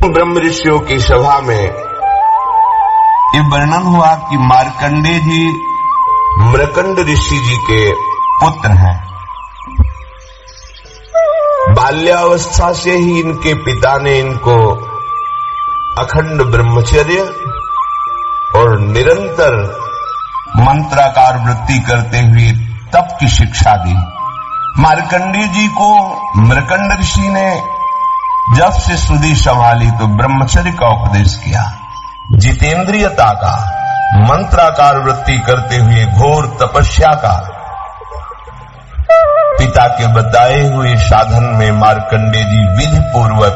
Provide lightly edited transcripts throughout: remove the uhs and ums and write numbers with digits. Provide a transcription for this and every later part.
ब्रह्म ऋषियों की सभा में ये वर्णन हुआ कि मार्कंडेय जी मृकंड ऋषि जी के पुत्र हैं। बाल्यावस्था से ही इनके पिता ने इनको अखंड ब्रह्मचर्य और निरंतर मंत्राकार वृत्ति करते हुए तप की शिक्षा दी। मार्कंडेय जी को मृकंड ऋषि ने जब से सुधि संभाली तो ब्रह्मचर्य का उपदेश किया, जितेंद्रियता का, मंत्राकार वृत्ति करते हुए घोर तपस्या का। पिता के बताए हुए साधन में मार्कंडेय जी विधि पूर्वक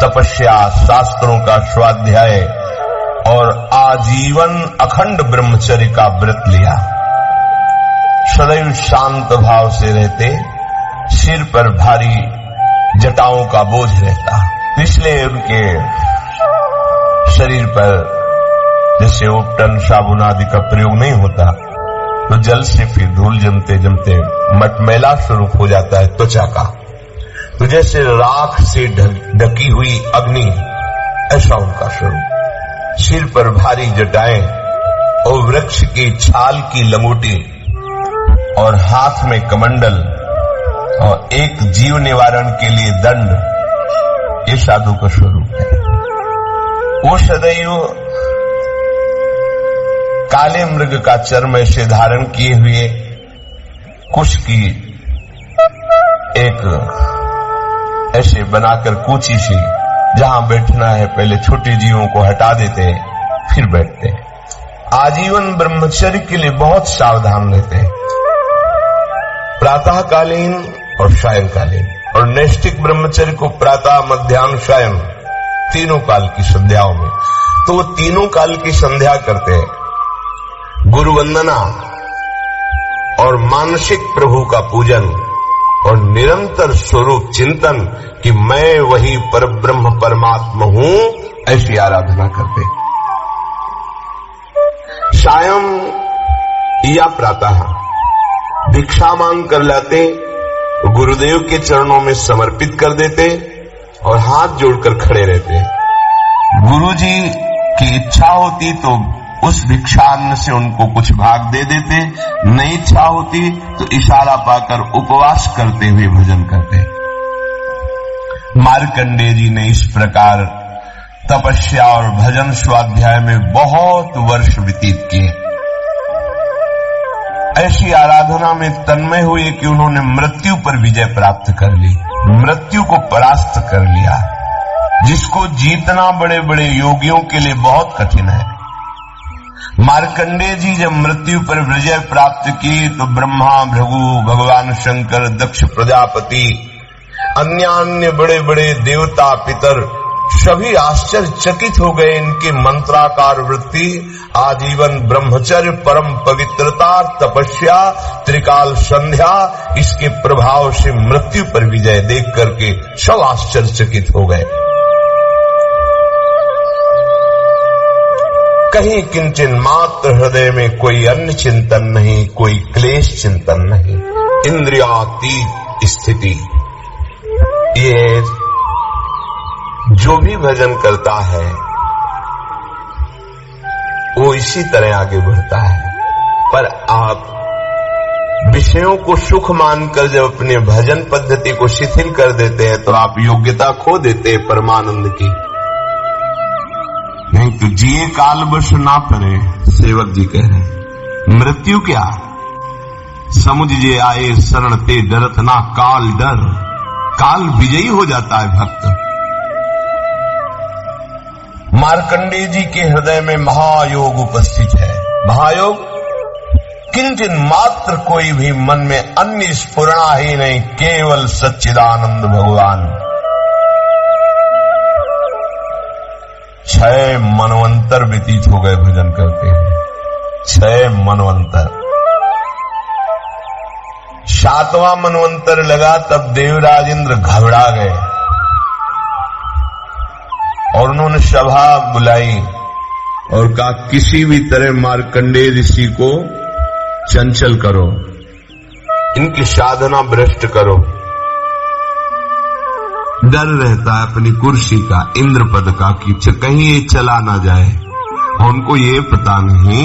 तपस्या, शास्त्रों का स्वाध्याय और आजीवन अखंड ब्रह्मचर्य का व्रत लिया। सदैव शांत भाव से रहते, सिर पर भारी जटाओं का बोझ रहता, इसलिए उनके शरीर पर जैसे उपटन साबुन आदि का प्रयोग नहीं होता तो जल से फिर धूल जमते जमते मटमैला स्वरूप हो जाता है त्वचा का। तो जैसे राख से ढकी हुई अग्नि, ऐसा उनका स्वरूप। सिर पर भारी जटाएं और वृक्ष की छाल की लंगोटी और हाथ में कमंडल और एक जीव निवारण के लिए दंड, ये साधु का स्वरूप है। वो सदैव काले मृग का चर्म ऐसे धारण किए हुए कुश की एक ऐसे बनाकर कूची सी, जहां बैठना है पहले छोटे जीवों को हटा देते फिर बैठते। आजीवन ब्रह्मचर्य के लिए बहुत सावधान रहते हैं, प्रातःकालीन और सायंकालीन। और नैष्ठिक ब्रह्मचर्य को प्रातः, मध्याह्न, सायं तीनों काल की संध्याओं में, तो वो तीनों काल की संध्या करते हैं। गुरु वंदना और मानसिक प्रभु का पूजन और निरंतर स्वरूप चिंतन कि मैं वही परब्रह्म परमात्मा हूं, ऐसी आराधना करते। सायं या प्रातः भिक्षा मांग कर लाते, गुरुदेव के चरणों में समर्पित कर देते और हाथ जोड़कर खड़े रहते। गुरुजी की इच्छा होती तो उस भिक्षान्न से उनको कुछ भाग दे देते, नहीं इच्छा होती तो इशारा पाकर उपवास करते हुए भजन करते। मार्कंडेय जी ने इस प्रकार तपस्या और भजन स्वाध्याय में बहुत वर्ष व्यतीत किए। ऐसी आराधना में तन्मय हुए कि उन्होंने मृत्यु पर विजय प्राप्त कर ली, मृत्यु को परास्त कर लिया, जिसको जीतना बड़े बड़े योगियों के लिए बहुत कठिन है। मार्कंडेय जी जब मृत्यु पर विजय प्राप्त की तो ब्रह्मा, भृगु, भगवान शंकर, दक्ष प्रजापति, अन्य बड़े बड़े देवता, पितर सभी आश्चर्यचकित हो गए। इनकी मंत्राकार वृत्ति, आजीवन ब्रह्मचर्य, परम पवित्रता, तपस्या, त्रिकाल संध्या, इसके प्रभाव से मृत्यु पर विजय देख करके सब आश्चर्यचकित हो गए। कहीं किंचन मात्र हृदय में कोई अन्य चिंतन नहीं, कोई क्लेश चिंतन नहीं, इंद्रियातीत स्थिति। ये जो भी भजन करता है वो इसी तरह आगे बढ़ता है। पर आप विषयों को सुख मानकर जब अपने भजन पद्धति को शिथिल कर देते हैं तो आप योग्यता खो देते हैं परमानंद की। नहीं तो जिए काल बश ना परे, सेवक जी कह रहे हैं। मृत्यु क्या समुझ जे आए शरण ते डरत ना काल डर, काल विजयी हो जाता है भक्त। मार्कंडेय जी के हृदय में महायोग उपस्थित है। महायोग किंचन मात्र कोई भी मन में अन्य स्फुरणा ही नहीं, केवल सच्चिदानंद भगवान। 6 मनवंतर व्यतीत हो गए भजन करते हैं, 6 मनवंतर। 7वां मनवंतर लगा तब देवराज इंद्र घबरा गए और उन्होंने सभा बुलाई और कहा किसी भी तरह मार्कंडेय ऋषि को चंचल करो। इनकी साधना भ्रष्ट करो। डर रहता है अपनी कुर्सी का, इंद्र पद का, कि कहीं ये चला ना जाए। उनको ये पता नहीं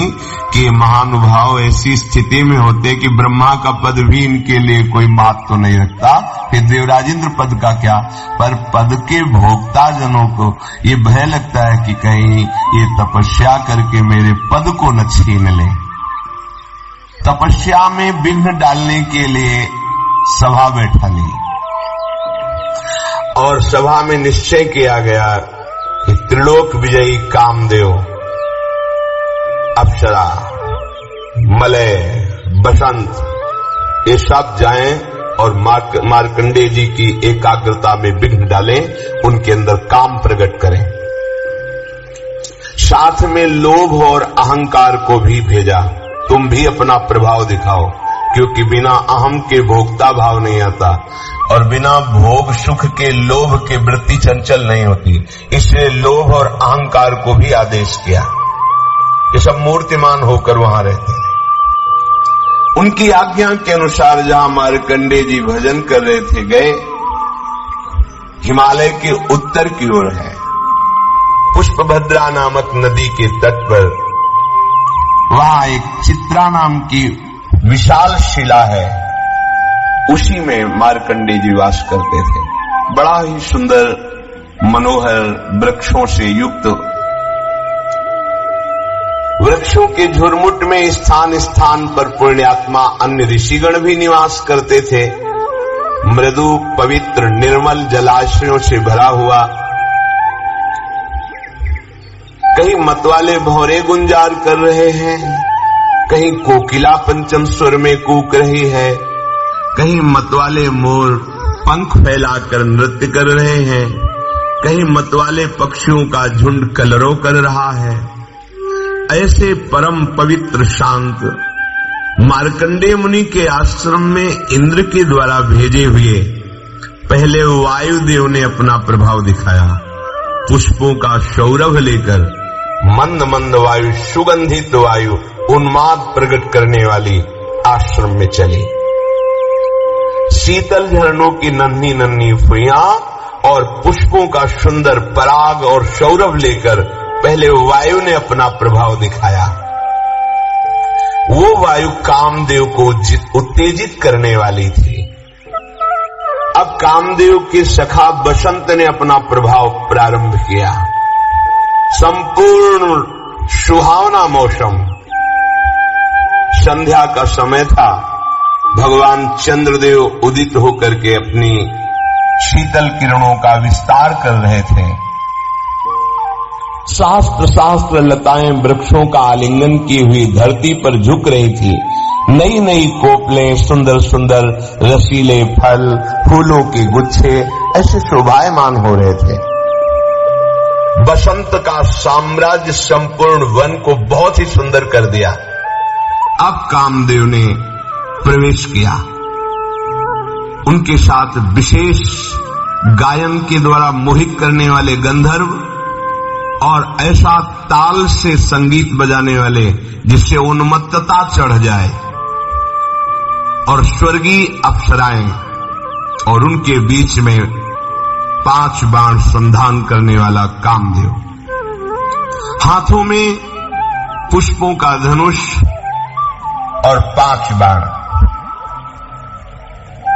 कि महानुभाव ऐसी स्थिति में होते कि ब्रह्मा का पद भी इनके लिए कोई बात तो नहीं रखता, फिर देवराजेंद्र पद का क्या। पर पद के भोक्ता जनों को ये भय लगता है कि कहीं ये तपस्या करके मेरे पद को न छीन ले। तपस्या में विघ्न डालने के लिए सभा बैठा ली और सभा में निश्चय किया गया कि त्रिलोक विजयी कामदेव, अप्सरा, मलय, बसंत, ये सब जाएं और मार्कंडेय जी की एकाग्रता में विघ्न डालें, उनके अंदर काम प्रकट करें। साथ में लोभ और अहंकार को भी भेजा, तुम भी अपना प्रभाव दिखाओ, क्योंकि बिना अहम के भोक्ता भाव नहीं आता और बिना भोग सुख के लोभ के वृत्ति चंचल नहीं होती। इसलिए लोभ और अहंकार को भी आदेश किया। ये सब मूर्तिमान होकर वहां रहते हैं। उनकी आज्ञा के अनुसार जहां मार्कंडेय जी भजन कर रहे थे गए, हिमालय के उत्तर की ओर है, पुष्पभद्रा नामक नदी के तट पर, वहां एक चित्रा नाम की विशाल शिला है, उसी में मार्कंडेय जी वास करते थे। बड़ा ही सुंदर मनोहर वृक्षों से युक्त, वृक्षों के झुरमुट में स्थान स्थान पर पुण्यात्मा अन्य ऋषिगण भी निवास करते थे। मृदु पवित्र निर्मल जलाशयों से भरा हुआ, कहीं मतवाले भौरे गुंजार कर रहे हैं, कहीं कोकिला पंचम स्वर में कूक रही है, कहीं मतवाले मोर पंख फैलाकर नृत्य कर रहे हैं, कहीं मतवाले पक्षियों का झुंड कलरव कर रहा है। ऐसे परम पवित्र शांत मार्कंडेय मुनि के आश्रम में इंद्र के द्वारा भेजे हुए पहले वायुदेव ने अपना प्रभाव दिखाया। पुष्पों का सौरभ लेकर मंद मंद वायु, सुगंधित वायु उन्माद प्रकट करने वाली आश्रम में चली। शीतल झरनों की नन्ही नन्ही फुइयां और पुष्पों का सुंदर पराग और सौरभ लेकर पहले वायु ने अपना प्रभाव दिखाया। वो वायु कामदेव को उत्तेजित करने वाली थी। अब कामदेव के सखा बसंत ने अपना प्रभाव प्रारंभ किया। संपूर्ण सुहावना मौसम, संध्या का समय था। भगवान चंद्रदेव उदित होकर के अपनी शीतल किरणों का विस्तार कर रहे थे। शास्त्र शास्त्र लताएं वृक्षों का आलिंगन की हुई धरती पर झुक रही थी। नई नई कोपलें, सुंदर सुंदर रसीले फल, फूलों के गुच्छे ऐसे शोभायमान हो रहे थे। बसंत का साम्राज्य संपूर्ण वन को बहुत ही सुंदर कर दिया। अब कामदेव ने प्रवेश किया। उनके साथ विशेष गायन के द्वारा मोहित करने वाले गंधर्व और ऐसा ताल से संगीत बजाने वाले जिससे उन्मत्तता चढ़ जाए, और स्वर्गीय अप्सराएं, और उनके बीच में 5 बाण संधान करने वाला कामदेव, हाथों में पुष्पों का धनुष और 5 बाण।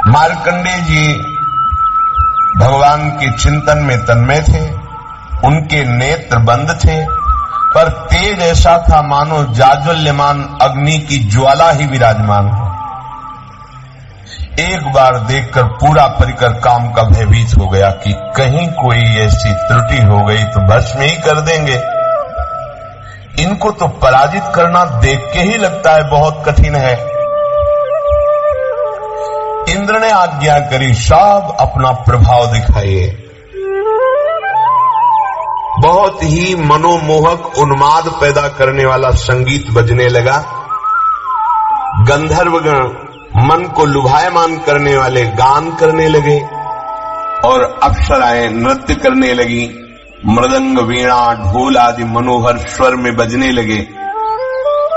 मार्कंडेय जी भगवान के चिंतन में तन्मय थे। उनके नेत्र बंद थे, पर तेज ऐसा था मानो जाज्वल्यमान अग्नि की ज्वाला ही विराजमान हो। एक बार देखकर पूरा परिकर काम का भयभीत हो गया कि कहीं कोई ऐसी त्रुटि हो गई तो भस्म ही कर देंगे। इनको तो पराजित करना देख के ही लगता है बहुत कठिन है। इंद्र ने आज्ञा करी, सब अपना प्रभाव दिखाइए। बहुत ही मनोमोहक उन्माद पैदा करने वाला संगीत बजने लगा। गंधर्वगण मन को लुभायमान करने वाले गान करने लगे और अप्सराएं नृत्य करने लगी। मृदंग, वीणा, ढोल आदि मनोहर स्वर में बजने लगे।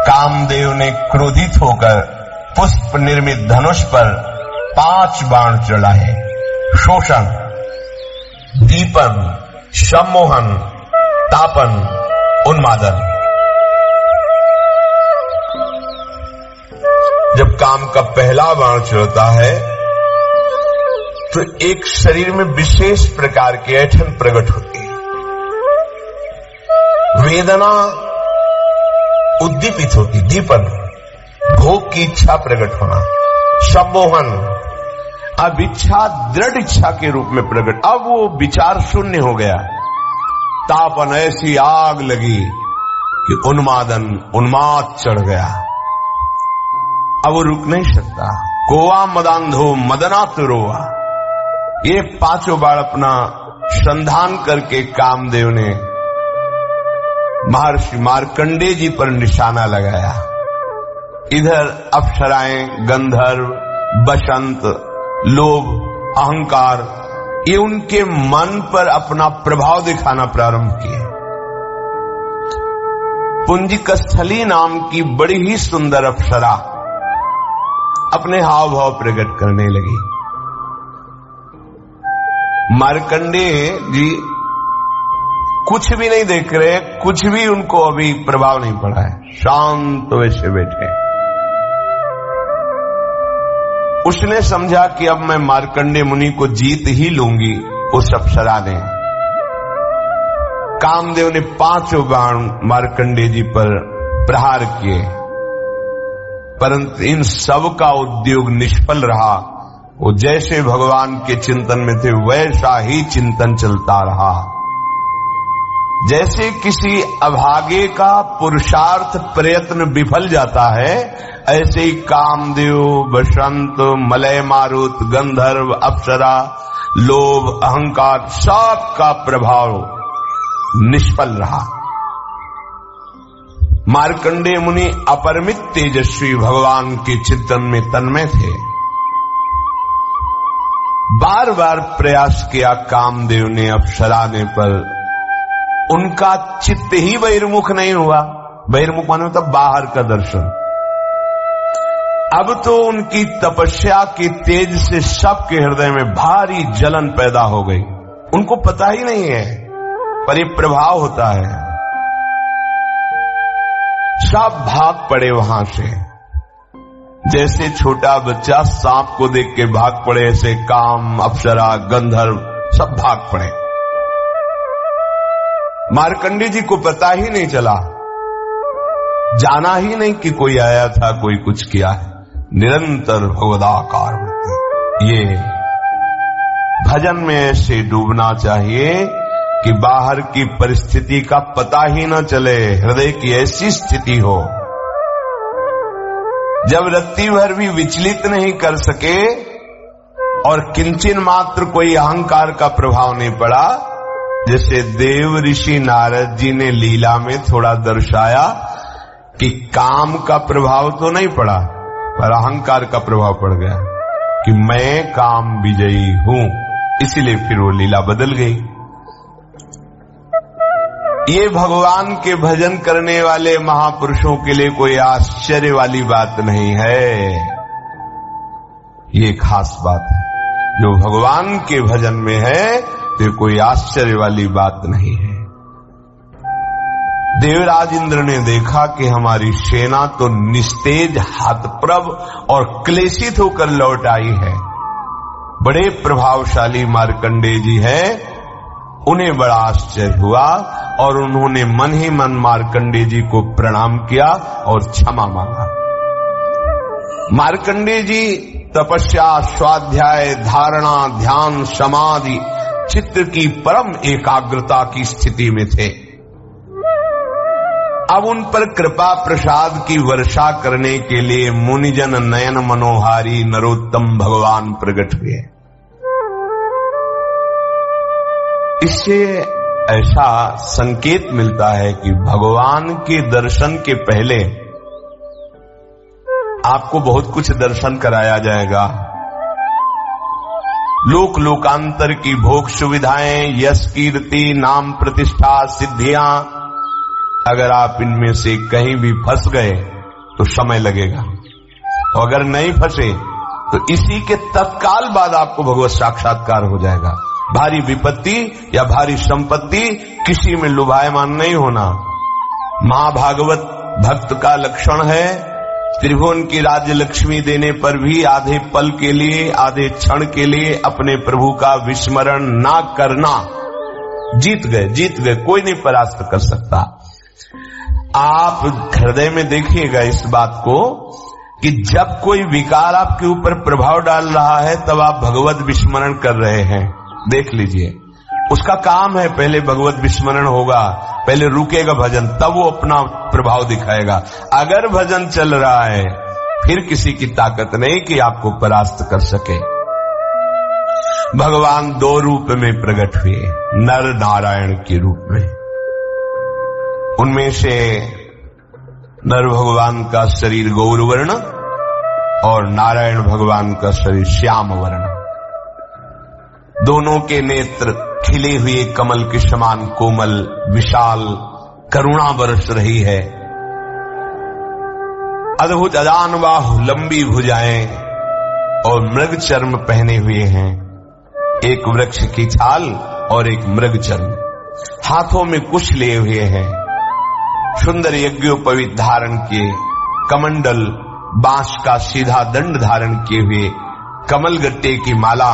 कामदेव ने क्रोधित होकर पुष्प निर्मित धनुष पर 5 बाण चढ़ाए। शोषण, दीपन, सम्मोहन, तापन, उन्मादन। जब काम का पहला बाण चढ़ता है तो एक शरीर में विशेष प्रकार की ऐंठन प्रकट होती है, वेदना उद्दीपित होती, दीपन, भोग की इच्छा प्रकट होना, सम्मोहन, अब इच्छा दृढ़ इच्छा के रूप में प्रकट, अब वो विचार शून्य हो गया। तापन, ऐसी आग लगी कि उन्मादन, उन्माद चढ़ गया, अब वो रुक नहीं सकता। कोवा मदांधो मदनातुरोवा, ये 5 बार अपना संधान करके कामदेव ने महर्षि मार्कंडेय जी पर निशाना लगाया। इधर अप्सराएं, गंधर्व, बसंत, लोभ, अहंकार, ये उनके मन पर अपना प्रभाव दिखाना प्रारंभ किए। पुंजिकस्थली नाम की बड़ी ही सुंदर अप्सरा अपने हाव भाव प्रकट करने लगी। मार्कंडेय जी कुछ भी नहीं देख रहे, कुछ भी उनको अभी प्रभाव नहीं पड़ा है, शांत वैसे बैठे। उसने समझा कि अब मैं मार्कंडेय मुनि को जीत ही लूंगी। उस अप्सरा ने, कामदेव ने 5 बाण मार्कंडेय जी पर प्रहार किए, परंतु इन सब का उद्योग निष्फल रहा। वो जैसे भगवान के चिंतन में थे वैसा ही चिंतन चलता रहा। जैसे किसी अभागे का पुरुषार्थ प्रयत्न विफल जाता है, ऐसे ही कामदेव, बसंत, मलय मारुत, गंधर्व, अप्सरा, लोभ, अहंकार, सब का प्रभाव निष्फल रहा। मार्कंडेय मुनि अपरिमित तेजस्वी भगवान के चिंतन में तन्मय थे। बार बार प्रयास किया कामदेव ने, अप्सरा ने, पर उनका चित्त ही बहिर्मुख नहीं हुआ। बहिर्मुख माने मतलब बाहर का दर्शन। अब तो उनकी तपस्या के तेज से सबके हृदय में भारी जलन पैदा हो गई। उनको पता ही नहीं है, पर ये प्रभाव होता है। सब भाग पड़े वहां से, जैसे छोटा बच्चा सांप को देख के भाग पड़े, ऐसे काम, अप्सरा, गंधर्व सब भाग पड़े। मार्कंडेय जी को पता ही नहीं चला, जाना ही नहीं कि कोई आया था, कोई कुछ किया है। निरंतर भगवदाकार होते। ये भजन में ऐसे डूबना चाहिए कि बाहर की परिस्थिति का पता ही न चले, हृदय की ऐसी स्थिति हो जब रत्ती भर भी विचलित नहीं कर सके और किंचन मात्र कोई अहंकार का प्रभाव नहीं पड़ा। जैसे देव ऋषि नारद जी ने लीला में थोड़ा दर्शाया कि काम का प्रभाव तो नहीं पड़ा, पर अहंकार का प्रभाव पड़ गया कि मैं काम विजयी हूं, इसीलिए फिर वो लीला बदल गई। ये भगवान के भजन करने वाले महापुरुषों के लिए कोई आश्चर्य वाली बात नहीं है। ये खास बात है, जो भगवान के भजन में है तो कोई आश्चर्य वाली बात नहीं है। देवराज इंद्र ने देखा कि हमारी सेना तो निस्तेज, हाथप्रभ और क्लेशित होकर लौट आई है। बड़े प्रभावशाली मार्कंडेय जी हैं। उन्हें बड़ा आश्चर्य हुआ और उन्होंने मन ही मन मार्कंडेय जी को प्रणाम किया और क्षमा मांगा। मार्कंडेय जी तपस्या, स्वाध्याय, धारणा, ध्यान, समाधि, चित्त की परम एकाग्रता की स्थिति में थे। अब उन पर कृपा प्रसाद की वर्षा करने के लिए मुनिजन नयन मनोहारी नरोत्तम भगवान प्रकट हुए। इससे ऐसा संकेत मिलता है कि भगवान के दर्शन के पहले आपको बहुत कुछ दर्शन कराया जाएगा। लोक लोकांतर की भोग सुविधाएं, यश, कीर्ति, नाम, प्रतिष्ठा, सिद्धियां, अगर आप इनमें से कहीं भी फंस गए तो समय लगेगा। और अगर नहीं फंसे तो इसी के तत्काल बाद आपको भगवत साक्षात्कार हो जाएगा। भारी विपत्ति या भारी संपत्ति किसी में लुभायमान नहीं होना। महाभागवत भक्त का लक्षण है त्रिभुवन की राज्य लक्ष्मी देने पर भी आधे पल के लिए, आधे क्षण के लिए अपने प्रभु का विस्मरण ना करना। जीत गए, कोई नहीं परास्त कर सकता। आप हृदय में देखिएगा इस बात को कि जब कोई विकार आपके ऊपर प्रभाव डाल रहा है तब आप भगवत विस्मरण कर रहे हैं। देख लीजिए, उसका काम है, पहले भगवत विस्मरण होगा, पहले रुकेगा भजन, तब वो अपना प्रभाव दिखाएगा। अगर भजन चल रहा है फिर किसी की ताकत नहीं कि आपको परास्त कर सके। भगवान दो रूप में प्रकट हुए, नर नारायण के रूप में। उनमें से नर भगवान का शरीर गौर वर्ण और नारायण भगवान का शरीर श्याम वर्ण। दोनों के नेत्र खिले हुए कमल के समान कोमल, विशाल, करुणा बरस रही है। अद्भुत अजान बाहु, लंबी भुजाएं और मृग चर्म पहने हुए हैं। एक वृक्ष की छाल और एक मृग चर्म, हाथों में कुश लिए हुए हैं। सुंदर यज्ञोपवीत धारण किए, कमंडल बांस का सीधा दंड धारण किए हुए, कमल गट्टे की माला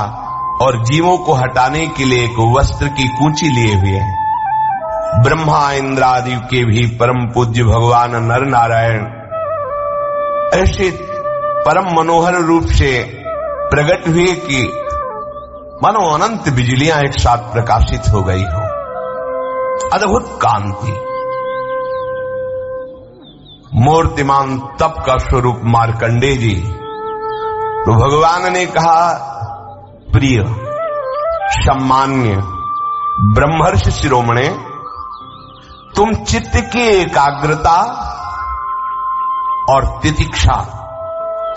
और जीवों को हटाने के लिए एक वस्त्र की कूंची लिए हुए हैं। ब्रह्मा इंद्र आदि के भी परम पूज्य भगवान नर नारायण ऐसे परम मनोहर रूप से प्रकट हुए कि मानो अनंत बिजलियां एक साथ प्रकाशित हो गई हो। अद्भुत कांति, मूर्तिमान तप का स्वरूप मार्कंडेय जी। तो भगवान ने कहा, प्रिय सम्मान्य ब्रह्मर्षि शिरोमणे, तुम चित्त की एकाग्रता और तितिक्षा,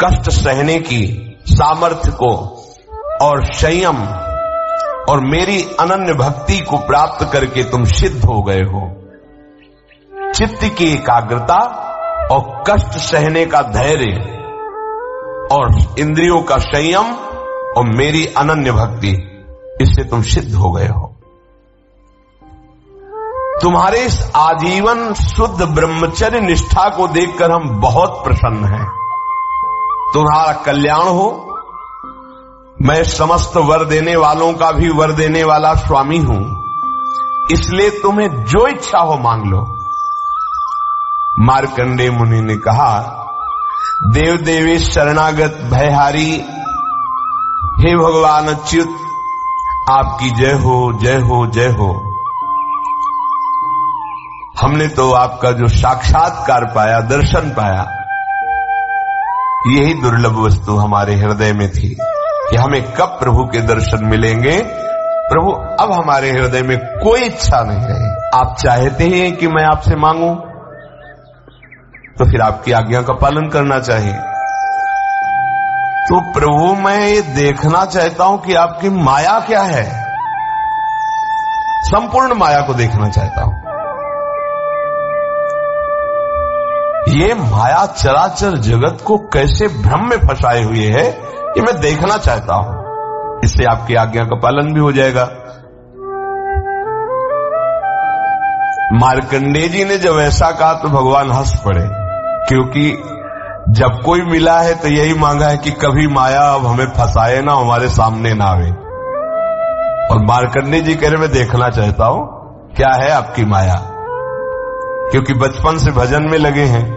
कष्ट सहने की सामर्थ्य को और संयम और मेरी अनन्य भक्ति को प्राप्त करके तुम सिद्ध हो गए हो। चित्त की एकाग्रता और कष्ट सहने का धैर्य और इंद्रियों का संयम और मेरी अनन्य भक्ति, इससे तुम सिद्ध हो गए हो। तुम्हारे इस आजीवन शुद्ध ब्रह्मचर्य निष्ठा को देखकर हम बहुत प्रसन्न हैं। तुम्हारा कल्याण हो। मैं समस्त वर देने वालों का भी वर देने वाला स्वामी हूं, इसलिए तुम्हें जो इच्छा हो मांग लो। मार्कंडेय मुनि ने कहा, देव देवेश शरणागत भयहारी, हे भगवान अच्युत, आपकी जय हो, जय हो, जय हो। हमने तो आपका जो साक्षात्कार पाया, दर्शन पाया, यही दुर्लभ वस्तु हमारे हृदय में थी कि हमें कब प्रभु के दर्शन मिलेंगे। प्रभु अब हमारे हृदय में कोई इच्छा नहीं रही। आप चाहते हैं कि मैं आपसे मांगूं, तो फिर आपकी आज्ञा का पालन करना चाहिए। तो प्रभु मैं ये देखना चाहता हूं कि आपकी माया क्या है, संपूर्ण माया को देखना चाहता हूं। ये माया चराचर जगत को कैसे भ्रम में फंसाए हुए है, ये मैं देखना चाहता हूं। इससे आपकी आज्ञा का पालन भी हो जाएगा। मार्कंडेय जी ने जब ऐसा कहा तो भगवान हंस पड़े, क्योंकि जब कोई मिला है तो यही मांगा है कि कभी माया अब हमें फंसाए ना, हमारे सामने ना आवे। और मार्कंडेय जी कह रहे मैं देखना चाहता हूं क्या है आपकी माया, क्योंकि बचपन से भजन में लगे हैं,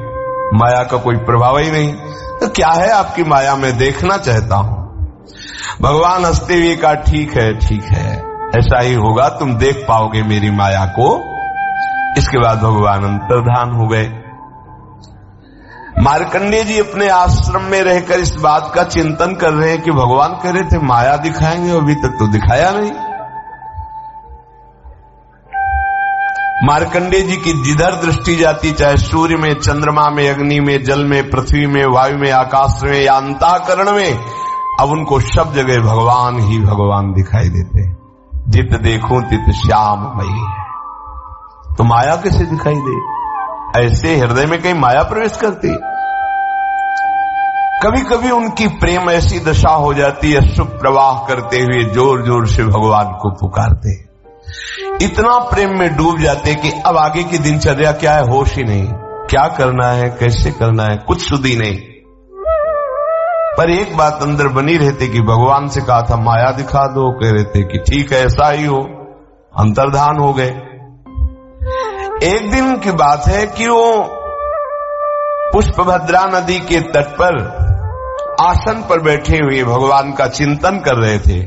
माया का कोई प्रभाव ही नहीं, तो क्या है आपकी माया मैं देखना चाहता हूं। भगवान हंसते हुए कहा, ठीक है, ठीक है, ऐसा ही होगा, तुम देख पाओगे मेरी माया को। इसके बाद भगवान अंतर्धान हो गए। मार्कंडेय जी अपने आश्रम में रहकर इस बात का चिंतन कर रहे हैं कि भगवान कह रहे थे माया दिखाएंगे, अभी तक तो दिखाया नहीं। मार्कंडेय जी की जिधर दृष्टि जाती, चाहे सूर्य में, चंद्रमा में, अग्नि में, जल में, पृथ्वी में, वायु में, आकाश में या अंतःकरण में, अब उनको सब जगह भगवान ही भगवान दिखाई देते। जित देखूं तित श्याममयी है। तो माया कैसे दिखाई दे? ऐसे हृदय में कहीं माया प्रवेश करती? कभी कभी उनकी प्रेम ऐसी दशा हो जाती है, सुख प्रवाह करते हुए जोर जोर से भगवान को पुकारते, इतना प्रेम में डूब जाते कि अब आगे की दिनचर्या क्या है होश ही नहीं, क्या करना है कैसे करना है कुछ सुधी नहीं। पर एक बात अंदर बनी रहती कि भगवान से कहा था माया दिखा दो, कह रहे थे कि ठीक है ऐसा ही हो, अंतर्धान हो गए। एक दिन की बात है कि वो पुष्पभद्रा नदी के तट पर आसन पर बैठे हुए भगवान का चिंतन कर रहे थे।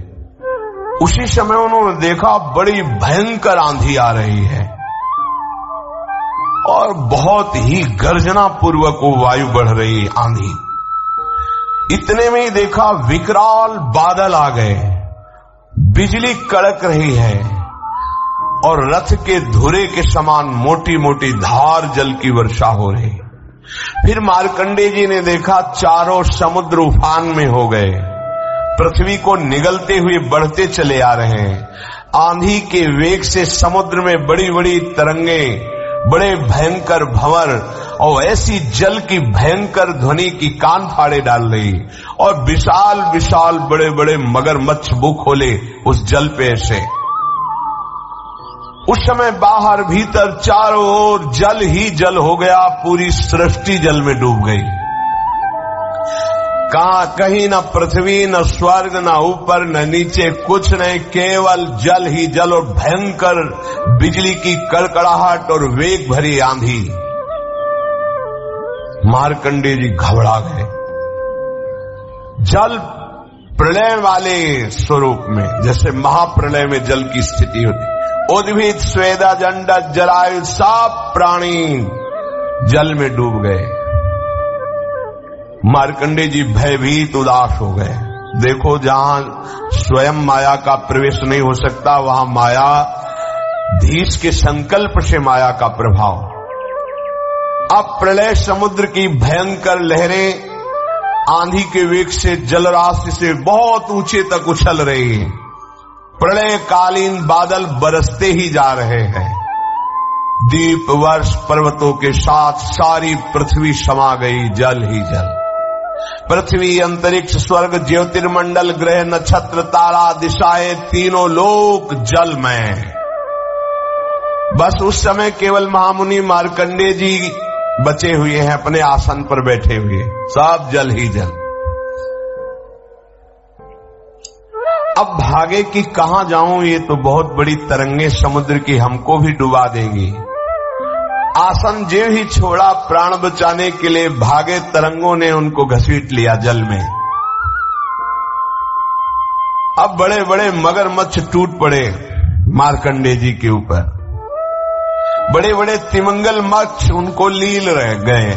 उसी समय उन्होंने देखा बड़ी भयंकर आंधी आ रही है और बहुत ही गर्जना पूर्वक वो वायु बढ़ रही आंधी। इतने में ही देखा विकराल बादल आ गए, बिजली कड़क रही है और रथ के धुरे के समान मोटी मोटी धार जल की वर्षा हो रही। फिर मार्कंडेय जी ने देखा चारों समुद्र उफान में हो गए, पृथ्वी को निगलते हुए बढ़ते चले आ रहे हैं। आंधी के वेग से समुद्र में बड़ी बड़ी तरंगे, बड़े भयंकर भंवर और ऐसी जल की भयंकर ध्वनि की कान फाड़े डाल रही और विशाल विशाल बड़े बड़े मगरमच्छ मुंह खोले उस जल पे ऐसे। उस समय बाहर भीतर चारों ओर जल ही जल हो गया, पूरी सृष्टि जल में डूब गई। कहीं न पृथ्वी न स्वर्ग न ऊपर न नीचे कुछ नहीं, केवल जल ही जल और भयंकर बिजली की कड़कड़ाहट और वेग भरी आंधी। मार्कंडेय जी घबरा गए। जल प्रलय वाले स्वरूप में, जैसे महाप्रलय में जल की स्थिति होती, उद्भिद स्वेदा जंडा जरायु सब प्राणी जल में डूब गए। मार्कंडेय जी भयभीत उदास हो गए। देखो जहां स्वयं माया का प्रवेश नहीं हो सकता वहां माया धीश के संकल्प से माया का प्रभाव। अब प्रलय समुद्र की भयंकर लहरें आंधी के वेग से जलराशि से बहुत ऊंचे तक उछल रही हैं। प्रलय कालीन बादल बरसते ही जा रहे हैं। दीप वर्ष पर्वतों के साथ सारी पृथ्वी समा गई, जल ही जल। पृथ्वी, अंतरिक्ष, स्वर्ग, ज्योतिर्मंडल, ग्रह, नक्षत्र, तारा, दिशाएं, तीनों लोक जल में। बस उस समय केवल महामुनि मार्कंडेय जी बचे हुए हैं, अपने आसन पर बैठे हुए, सब जल ही जल। अब भागे कि कहां जाऊं, ये तो बहुत बड़ी तरंगे समुद्र की हमको भी डुबा देंगी। आसन जे ही छोड़ा प्राण बचाने के लिए भागे, तरंगों ने उनको घसीट लिया जल में। अब बड़े बड़े मगरमच्छ टूट पड़े मार्कंडेय जी के ऊपर, बड़े बड़े तिमंगल मच्छ उनको लील रह गए।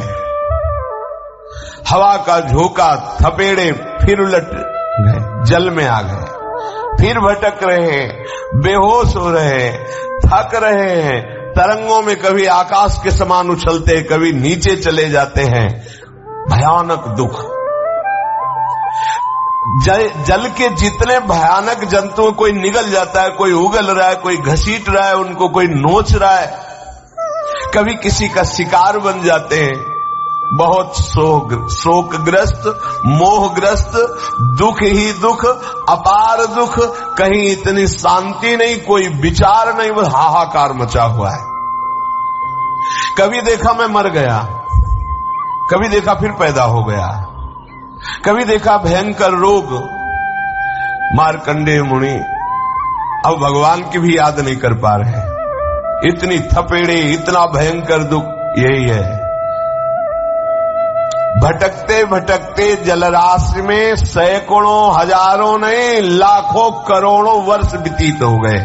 हवा का झोंका थपेड़े फिर उलट गए, जल में आ गए, फिर भटक रहे हैं, बेहोश हो रहे हैं, थक रहे हैं, तरंगों में कभी आकाश के समान उछलते, कभी नीचे चले जाते हैं। भयानक दुख। जल के जितने भयानक जंतु, कोई निगल जाता है, कोई उगल रहा है, कोई घसीट रहा है उनको, कोई नोच रहा है, कभी किसी का शिकार बन जाते हैं। बहुत शोकग्रस्त, मोहग्रस्त, दुख ही दुख, अपार दुख, कहीं इतनी शांति नहीं, कोई विचार नहीं, बस हाहाकार मचा हुआ है। कभी देखा मैं मर गया, कभी देखा फिर पैदा हो गया, कभी देखा भयंकर रोग। मार्कंडेय मुनि अब भगवान की भी याद नहीं कर पा रहे, इतनी थपेड़े, इतना भयंकर दुख, यही है। भटकते भटकते जलराशि में सैकड़ों, हजारों नहीं, लाखों करोड़ों वर्ष व्यतीत हो गए।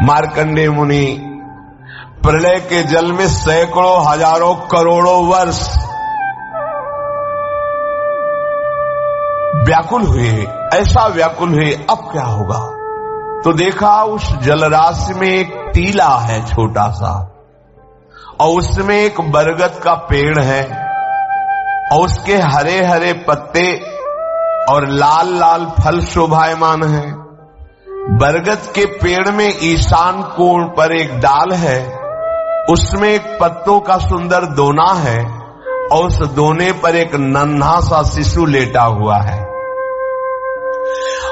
मार्कंडेय मुनि प्रलय के जल में सैकड़ों, हजारों, करोड़ों वर्ष व्याकुल हुए, ऐसा व्याकुल हुए अब क्या होगा। तो देखा उस जलराशि में एक टीला है छोटा सा, और उसमें एक बरगद का पेड़ है और उसके हरे हरे पत्ते और लाल लाल फल शोभायमान है। बरगद के पेड़ में ईशान कोण पर एक डाल है, उसमें एक पत्तों का सुंदर दोना है और उस दोने पर एक नन्हा सा शिशु लेटा हुआ है।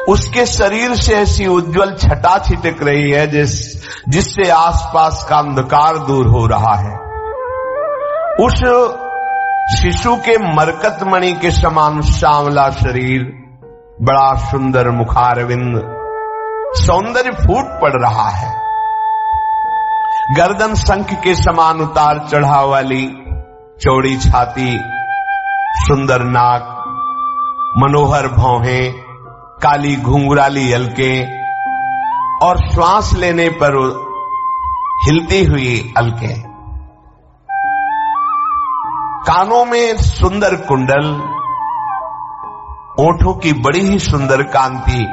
उसके शरीर से ऐसी उज्जवल छटा छिटक रही है जिससे आसपास का अंधकार दूर हो रहा है। उस शिशु के मरकत मणि के समान श्यामला शरीर, बड़ा सुंदर मुखारविंद, सौंदर्य फूट पड़ रहा है। गर्दन शंख के समान उतार चढ़ाव वाली चौड़ी छाती, सुंदर नाक, मनोहर भौहें, काली घुंघराली अलकें और श्वास लेने पर हिलती हुई अलकें। कानों में सुंदर कुंडल, ओठों की बड़ी ही सुंदर कांति,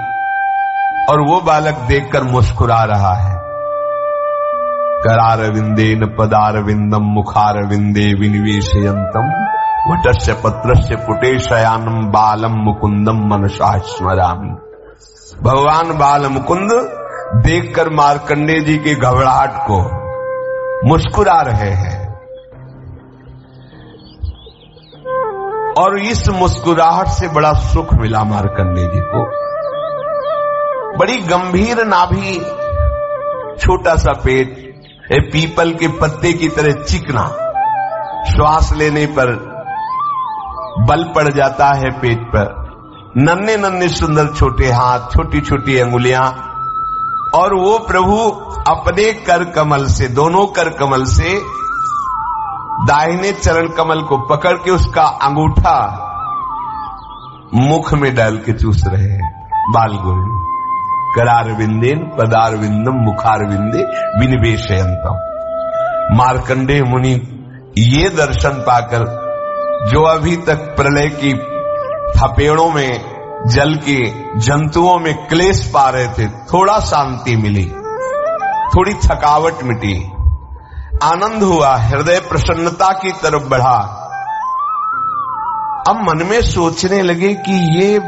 और वो बालक देखकर मुस्कुरा रहा है। करारविंदेन पदारविंदम मुखारविंदे विनिवेशयन्तम वटस्य पत्रस्य पुटे शयानम बालम मुकुंदम मनसा स्मरामि। भगवान बाल मुकुंद देखकर मार्कंडेय जी की घबराहट को मुस्कुरा रहे हैं, और इस मुस्कुराहट से बड़ा सुख मिला मार्कंडेय जी को। बड़ी गंभीर नाभि, छोटा सा पेट, पीपल के पत्ते की तरह चिकना, श्वास लेने पर बल पड़ जाता है पेट पर, नन्हे नन्हे सुंदर छोटे हाथ, छोटी छोटी अंगुलियां, और वो प्रभु अपने कर कमल से, दोनों कर कमल से दाहिने चरण कमल को पकड़ के उसका अंगूठा मुख में डाल के चूस रहे हैं। बाल गोविंद करारविंदेन पदारविंदम मुखारविंदे विनिवेशयन्तम। मार्कंडेय मुनि ये दर्शन पाकर, जो अभी तक प्रलय की थपेड़ों में, जल के जंतुओं में क्लेश पा रहे थे, थोड़ा शांति मिली, थोड़ी थकावट मिटी, आनंद हुआ, हृदय प्रसन्नता की तरफ बढ़ा। अब मन में सोचने लगे कि ये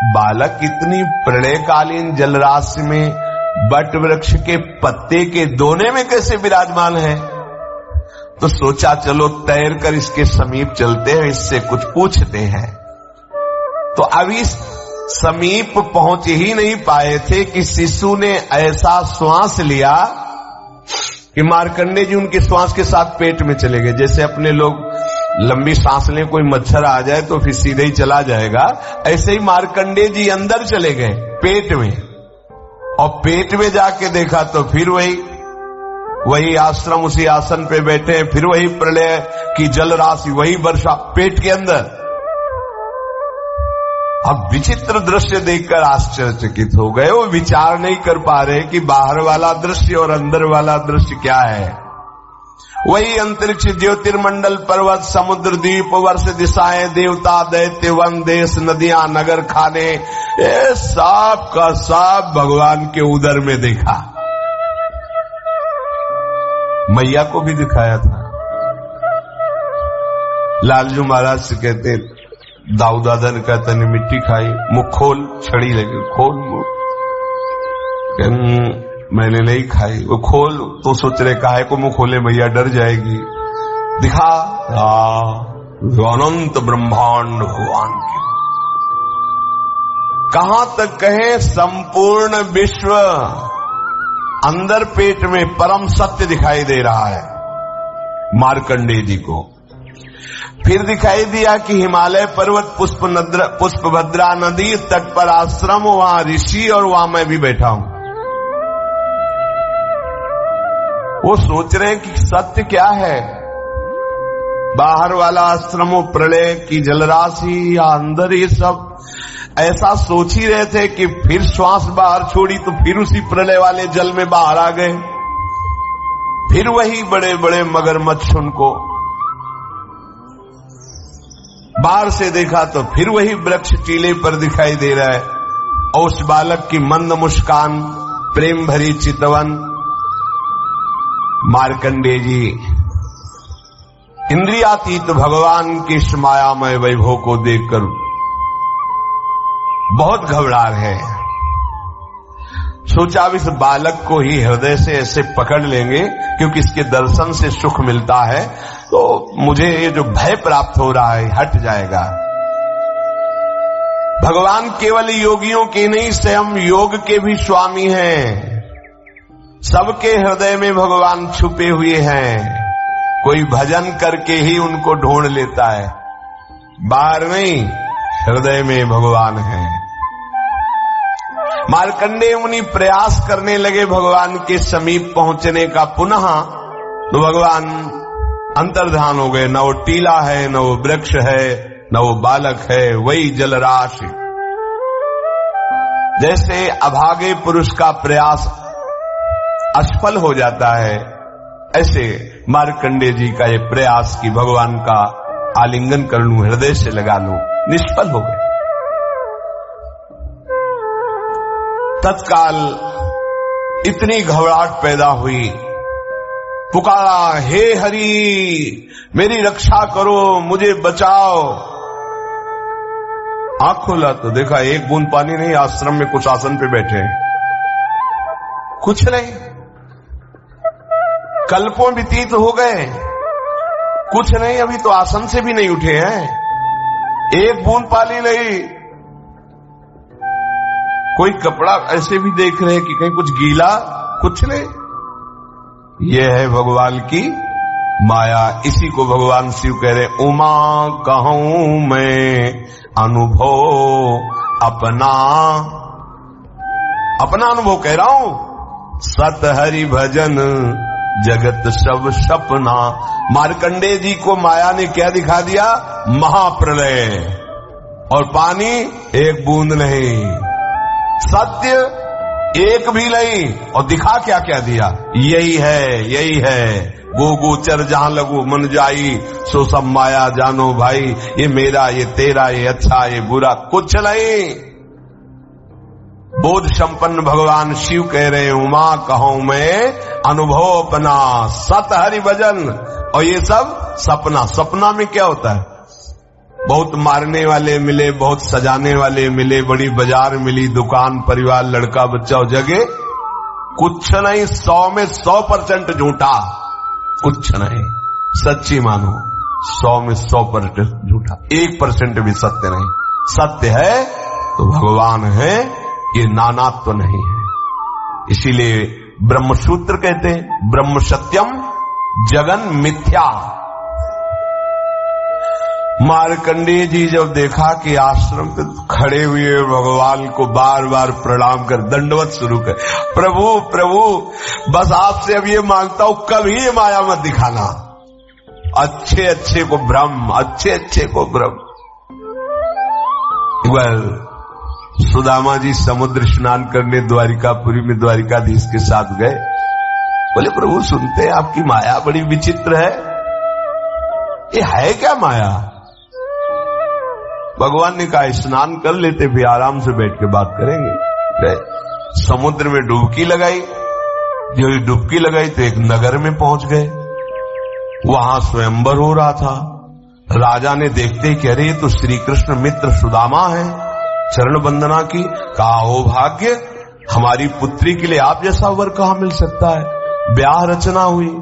बालक इतनी प्रलयकालीन जलराशि में बट वृक्ष के पत्ते के दोने में कैसे विराजमान है। तो सोचा चलो तैर कर इसके समीप चलते हैं, इससे कुछ पूछते हैं। तो अभी समीप पहुंच ही नहीं पाए थे कि शिशु ने ऐसा श्वास लिया कि मार्कंडेय जी उनके श्वास के साथ पेट में चले गए। जैसे अपने लोग लंबी सांस लें, कोई मच्छर आ जाए तो फिर सीधे ही चला जाएगा, ऐसे ही मार्कंडेय जी अंदर चले गए पेट में। और पेट में जाके देखा तो फिर वही आश्रम, उसी आसन पे बैठे, फिर वही प्रलय की जल राशि, वही वर्षा पेट के अंदर। अब विचित्र दृश्य देखकर आश्चर्यचकित हो गए। वो विचार नहीं कर पा रहे कि बाहर वाला दृश्य और अंदर वाला दृश्य क्या है। वही अंतरिक्ष, ज्योतिर्मंडल, पर्वत, समुद्र, द्वीप, वर्ष, दिशाएं, देवता, दैत्य, वन, देश, नदियां, नगर, खाने, ये सब का सब भगवान के उदर में देखा। मैया को भी दिखाया था। लालजू महाराज से कहते, दाऊ दादा ने कहता ने मिट्टी खाई, मुख खोल, छड़ी लगी, खोल मुख। मैंने नहीं खाई। वो खोल तो सोच रहे काहे को मुंह खोले, मैया डर जाएगी। दिखा अनंत ब्रह्मांड भगवान की। कहां तक कहे संपूर्ण विश्व अंदर पेट में परम सत्य दिखाई दे रहा है मार्कंडेय जी को। फिर दिखाई दिया कि हिमालय पर्वत, पुष्पभद्रा नदी तट पर आश्रम, वहां ऋषि, और वहां मैं भी बैठा हूं। वो सोच रहे हैं कि सत्य क्या है, बाहर वाला आश्रमों, प्रलय की जलराशि या अंदर, ये सब ऐसा सोच ही रहे थे कि फिर श्वास बाहर छोड़ी तो फिर उसी प्रलय वाले जल में बाहर आ गए। फिर वही बड़े बड़े मगरमच्छ उनको बाहर से देखा तो फिर वही वृक्ष टीले पर दिखाई दे रहा है, और उस बालक की मंद मुस्कान, प्रेम भरी चितवन। मार्कंडेय जी इंद्रियातीत भगवान की इस मायामय वैभव को देखकर बहुत घबरा रहे हैं। सोचा अब इस बालक को ही हृदय से ऐसे पकड़ लेंगे, क्योंकि इसके दर्शन से सुख मिलता है, तो मुझे ये जो भय प्राप्त हो रहा है हट जाएगा। भगवान केवल योगियों के नहीं, स्वयं योग के भी स्वामी हैं। सबके हृदय में भगवान छुपे हुए हैं। कोई भजन करके ही उनको ढूंढ लेता है, बाहर नहीं, हृदय में भगवान है। मार्कंडेय मुनि प्रयास करने लगे भगवान के समीप पहुंचने का पुनः, तो भगवान अंतर्धान हो गए। न वो टीला है, न वो वृक्ष है, न वो बालक है, वही जलराशि। जैसे अभागे पुरुष का प्रयास असफल हो जाता है, ऐसे मार्कंडेय जी का ये प्रयास कि भगवान का आलिंगन कर लूं, हृदय से लगा लूं, निष्फल हो गए। तत्काल इतनी घबराहट पैदा हुई, पुकारा, हे हरि मेरी रक्षा करो, मुझे बचाओ। आंख खोला तो देखा एक बूंद पानी नहीं, आश्रम में कुछ आसन पे बैठे हैं, कुछ नहीं। कल्पों व्यतीत हो गए, कुछ नहीं, अभी तो आसन से भी नहीं उठे हैं, एक बूंद पानी नहीं। कोई कपड़ा ऐसे भी देख रहे हैं कि कहीं कुछ गीला, कुछ नहीं। यह है भगवान की माया। इसी को भगवान शिव कह रहे, उमा कहूं मैं अनुभव अपना, अपना अनुभव कह रहा हूं। सत हरि भजन जगत सब सपना। मार्कंडेय जी को माया ने क्या दिखा दिया? महाप्रलय, और पानी एक बूंद नहीं, सत्य एक भी नहीं, और दिखा क्या क्या दिया? यही है, यही है। गो गोचर जहां लगू मन जाई, सो सब माया जानो भाई। ये मेरा, ये तेरा, ये अच्छा, ये बुरा, कुछ नहीं। बोध संपन्न भगवान शिव कह रहे हैं, उमा कहूं मैं अनुभव अपना, सत हरि भजन। और ये सब सपना। सपना में क्या होता है? बहुत मारने वाले मिले, बहुत सजाने वाले मिले, बड़ी बाजार मिली, दुकान, परिवार, लड़का बच्चा और जगह कुछ नहीं। 100 में 100% झूठा, कुछ नहीं। सच्ची मानो, 100 में 100% झूठा, 1% भी सत्य नहीं। सत्य है तो भगवान है, ये नानात्व नहीं है। इसीलिए ब्रह्मसूत्र कहते हैं, ब्रह्म सत्यम जगन मिथ्या। मार्कंडेय जी जब देखा कि आश्रम पे खड़े हुए भगवान को बार बार प्रणाम कर दंडवत शुरू कर, प्रभु प्रभु बस आपसे अब ये मांगता हूं, कभी ये माया मत दिखाना। अच्छे अच्छे को ब्रह्म, अच्छे अच्छे को ब्रह्म। सुदामा जी समुद्र स्नान करने द्वारिकापुरी में द्वारिकाधीश के साथ गए। बोले प्रभु सुनते हैं आपकी माया बड़ी विचित्र है, ये है क्या माया? भगवान ने कहा स्नान कर लेते, फिर आराम से बैठ के बात करेंगे। समुद्र में डुबकी लगाई, जो डुबकी लगाई तो एक नगर में पहुंच गए। वहां स्वयंवर हो रहा था। राजा ने देखते ही कह रहे तो श्री कृष्ण मित्र सुदामा है, चरण वंदना की। कहा हो भाग्य, हमारी पुत्री के लिए आप जैसा वर कहां मिल सकता है। ब्याह रचना हुई,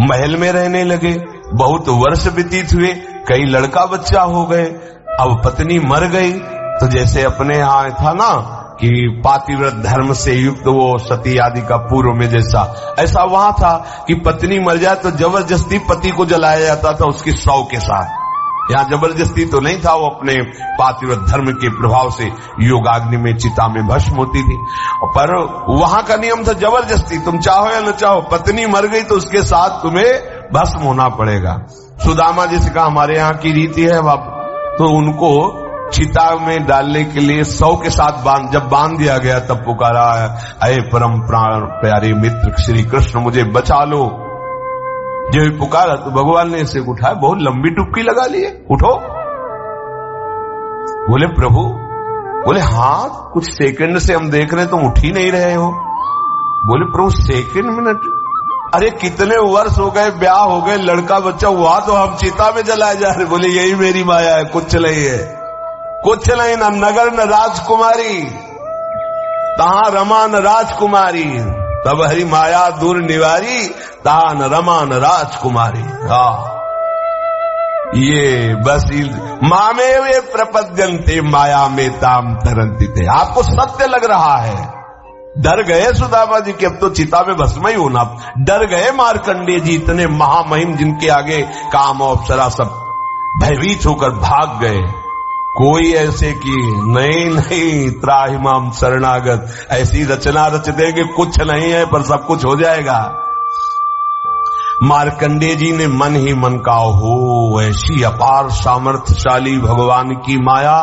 महल में रहने लगे, बहुत वर्ष व्यतीत हुए, कई लड़का बच्चा हो गए। अब पत्नी मर गई तो जैसे अपने यहाँ था ना कि पातिव्रत धर्म से युक्त वो सती आदि का पूर्व में जैसा, ऐसा वहां था कि पत्नी मर जाए तो जबरदस्ती पति को जलाया जाता था उसकी शव के साथ। यहाँ जबरदस्ती तो नहीं था, वो अपने पातिव्रत धर्म के प्रभाव से योगाग्नि में, चिता में भस्म होती थी। पर वहां का नियम था जबरदस्ती, तुम चाहो या न चाहो, पत्नी मर गई तो उसके साथ तुम्हें भस्म होना पड़ेगा। सुदामा जी से कहा हमारे यहाँ की रीति है बाप, तो उनको चिता में डालने के लिए 100 के साथ जब बांध दिया गया तब पुकारा, अये परम प्राण प्यारे मित्र श्री कृष्ण मुझे बचा लो। जब भी पुकारा तो भगवान ने इसे उठाया, बहुत लंबी डुबकी लगा लिए, उठो। बोले प्रभु, बोले हाँ कुछ सेकंड से हम देख रहे हैं तुम उठ ही नहीं रहे हो। बोले प्रभु सेकंड मिनट, अरे कितने वर्ष हो गए, ब्याह हो गए, लड़का बच्चा हुआ, तो हम चिता में जलाए जा रहे। बोले यही मेरी माया है, कुछ नहीं है, कुछ नहीं, ना नगर न राजकुमारी। तहां रमा न राजकुमारी, तब हरि माया दूर निवारी, तहां न रमा न राजकुमारी। ये बस मामे वे प्रपद्यन्ते माया में ताम तरंती थे। आपको सत्य लग रहा है, डर गए सुदामा जी कि अब तो चिता में भस्म ही होना, डर गए मार्कंडेय जी, इतने महामहिम जिनके आगे काम और अप्सरा सब भयभीत होकर भाग गए। कोई ऐसे कि नहीं त्राहिमाम शरणागत, ऐसी रचना रच देंगे, कुछ नहीं है पर सब कुछ हो जाएगा। मार्कंडेय जी ने मन ही मन कहा, हो ऐसी अपार सामर्थ्यशाली भगवान की माया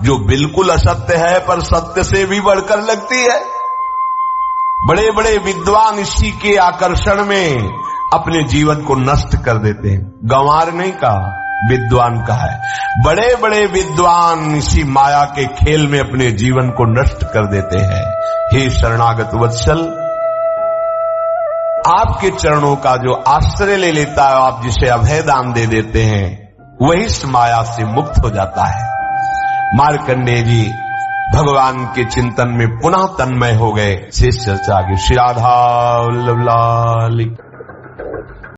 जो बिल्कुल असत्य है पर सत्य से भी बढ़कर लगती है। बड़े बड़े विद्वान इसी के आकर्षण में अपने जीवन को नष्ट कर देते हैं। गंवार नहीं कहा, विद्वान कहा है। बड़े बड़े विद्वान इसी माया के खेल में अपने जीवन को नष्ट कर देते हैं। हे शरणागत वत्सल, आपके चरणों का जो आश्रय ले लेता है, आप जिसे अभय दान दे देते हैं, वही इस माया से मुक्त हो जाता है। मार्कंडेय जी भगवान के चिंतन में पुनः तन्मय हो गए। शेष चर्चा आगे। श्री राधा वल्लभ लाल।